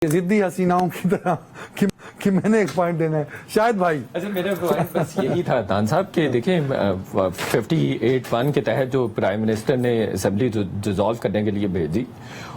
ضدی حسیناؤں کی طرح کہ میں نے ایک پوائنٹ دینا ہے شاہد بھائی. اچھا میرا پوائنٹ بس یہی تھا دان صاحب کہ دیکھیں 58(1) کے تحت جو پرائم منسٹر نے اسمبلی ڈیزالو کرنے کے لیے بھیجی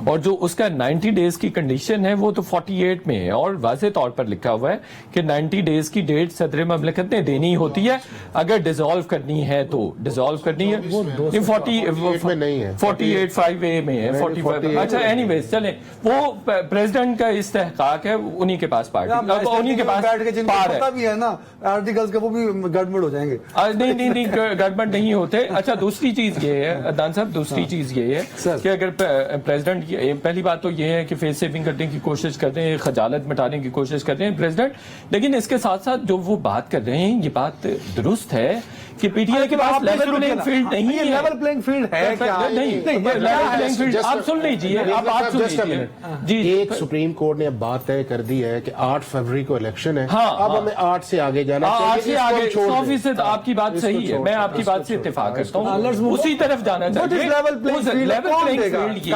اور جو اس کا 90 ڈیز کی کنڈیشن ہے وہ تو 48 میں ہے اور واضح طور پر لکھا ہوا ہے کہ 90 ڈیز کی ڈیٹ صدر مملکت نے دینی ہوتی ہے اگر ڈیزالو کرنی ہے تو ڈیزالو کرنی ہے. 48(5)(a) میں ہے 45. اچھا اینی ویز چلیں وہ پریزیڈنٹ کا استحقاق ہے انہی کے پاس پارٹی انہی کے پاس پتا بھی ہے نا آرٹیکلز کے وہ بھی گڑبڑ ہو جائیں گے. نہیں گڑبڑ نہیں ہوتے. اچھا دوسری چیز یہ ہے دان صاحب دوسری چیز یہ ہے کہ اگر پریزیڈنٹ پہلی بات تو یہ ہے کہ فیس سیونگ کرنے کی کوشش کرتے ہیں خجالت مٹانے کی کوشش کرتے ہیں پریزیڈنٹ لیکن اس کے ساتھ ساتھ جو وہ بات کر رہے ہیں یہ بات درست ہے کہ پی ٹی آئی کے پاس لیول پلینگ فیلڈ نہیں ہے. لیول پلینگ فیلڈ ہے کیا نہیں لیول پلینگ فیلڈ آپ سن لیجیے آپ بات سن لیجیے جی. ایک سپریم کورٹ نے اب بات طے کر دی ہے کہ 8 فروری کو الیکشن ہے. اب ہمیں 8 سے آگے جانا چاہیے. 100% آپ کی بات صحیح ہے میں آپ کی بات سے اتفاق کرتا ہوں اسی طرف جانا چاہیے. لیول پلینگ فیلڈ یہ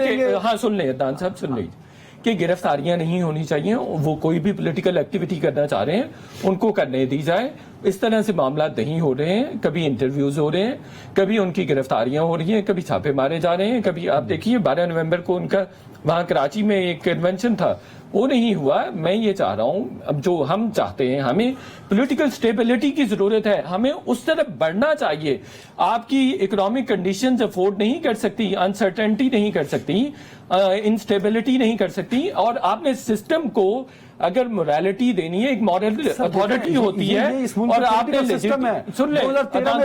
ہے ہاں سن لیں دان صاحب سن لیجیے کہ گرفتاریاں نہیں ہونی چاہیے. وہ کوئی بھی پولیٹیکل ایکٹیویٹی کرنا چاہ رہے ہیں ان کو کرنے دی جائے. اس طرح سے معاملات نہیں ہو رہے ہیں. کبھی انٹرویوز ہو رہے ہیں کبھی ان کی گرفتاریاں ہو رہی ہیں کبھی چھاپے مارے جا رہے ہیں. کبھی آپ دیکھیے 12 نومبر کو ان کا وہاں کراچی میں ایک کنونشن تھا وہ نہیں ہوا. میں یہ چاہ رہا ہوں اب جو ہم چاہتے ہیں ہمیں پولیٹیکل سٹیبلٹی کی ضرورت ہے. ہمیں اس طرف بڑھنا چاہیے. آپ کی اکنامک کنڈیشنز افورڈ نہیں کر سکتی انسرٹنٹی نہیں کر سکتی انسٹیبلٹی نہیں کر سکتی اور آپ نے سسٹم کو اگر مورالٹی دینی ہے ایک مورل اتھارٹی ہوتی ہے اور آپ نے سن لیں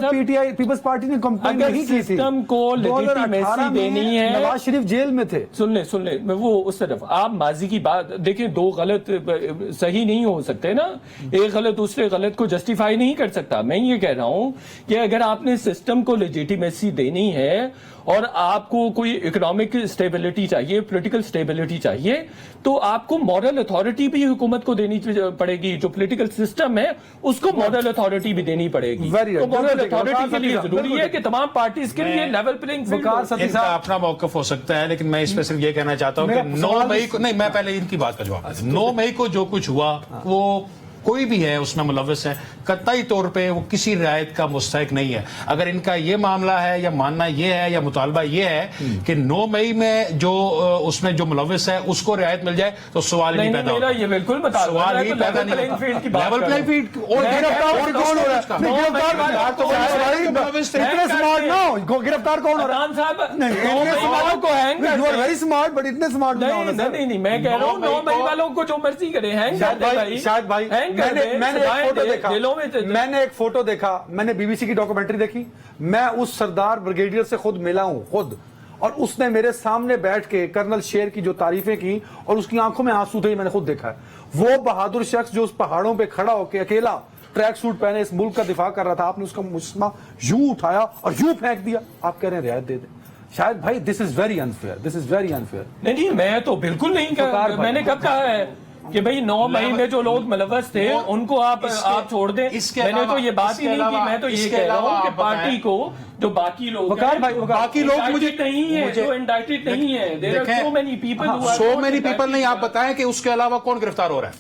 P T I Peoples Party نے کمپلین نہیں کی تھی سسٹم کو لیجیٹیمیسی دینی ہے. نواز شریف جیل میں تھے. سن لیں وہ اس طرف آپ ماضی کی بات دیکھیں دو غلط صحیح نہیں ہو سکتے نا. ایک غلط دوسرے غلط کو جسٹیفائی نہیں کر سکتا. میں یہ کہہ رہا ہوں کہ اگر آپ نے سسٹم کو لیجیٹیمیسی دینی ہے اور آپ کو کوئی اکنامک اسٹیبلٹی چاہیے پولیٹیکل اسٹیبلٹی چاہیے تو آپ کو مورل اتھارٹی بھی حکومت کو دینی پڑے گی. جو پولیٹیکل سسٹم ہے اس کو مورل اتھارٹی بھی دینی پڑے گی. تو مورل اتھارٹی کے لیے ضروری ہے کہ تمام پارٹیز کے لیے لیول پلینگ فیلڈ ان کا اپنا موقف ہو سکتا ہے لیکن میں اس پہ صرف یہ کہنا چاہتا ہوں کہ 9 مئی کو نہیں میں پہلے ان کی بات کا جواب 9 مئی کو جو کچھ ہوا وہ کوئی بھی ہے اس میں ملوث ہے قطعی طور پہ وہ کسی رعایت کا مستحق نہیں ہے. اگر ان کا یہ معاملہ ہے یا ماننا یہ ہے یا مطالبہ یہ ہے کہ 9 مئی میں جو اس میں جو ملوث ہے اس کو رعایت مل جائے تو سوال نہیں پیدا ہوتا. یہ بالکل سوال ہی پیدا نہیں ہوتا. لیول پلینگ فیلڈ اور گرفتار کون ہو رہا نہیں میں کہہ رہا ہوں 9 مئی والوں کو جو مرضی کرے شاہد بھائی میں نے ایک فوٹو دیکھا میں نے بی بی سی کی ڈاکومنٹری دیکھی میں اس سردار بریگیڈیئر سے خود ملا ہوں خود اور اس نے میرے سامنے بیٹھ کے کرنل شیر کی جو تعریفیں کی اور اس کی آنکھوں میں آنسو تھے میں نے خود دیکھا ہے. وہ بہادر شخص جو اس پہاڑوں پہ کھڑا ہو کے اکیلا ٹریک سوٹ پہنے اس ملک کا دفاع کر رہا تھا آپ نے اس کا مجسمہ یوں اٹھایا اور یوں پھینک دیا. آپ کہہ رہے ہیں رعایت دے دیں. شاید بھائی دس از ویری انفیئر. نہیں میں تو بالکل نہیں کہا. میں نے کب کہا ہے کہ بھئی 9 مئی میں جو لوگ ملوث تھے ان کو آپ چھوڑ دیں. میں نے تو یہ بات ہی نہیں کی. میں تو یہ کہہ رہا ہوں کہ پارٹی کو جو باقی لوگ مجھے نہیں ہے جو انڈائٹڈ نہیں ہے. There are so many people نہیں آپ بتائیں کہ اس کے علاوہ کون گرفتار ہو رہا ہے.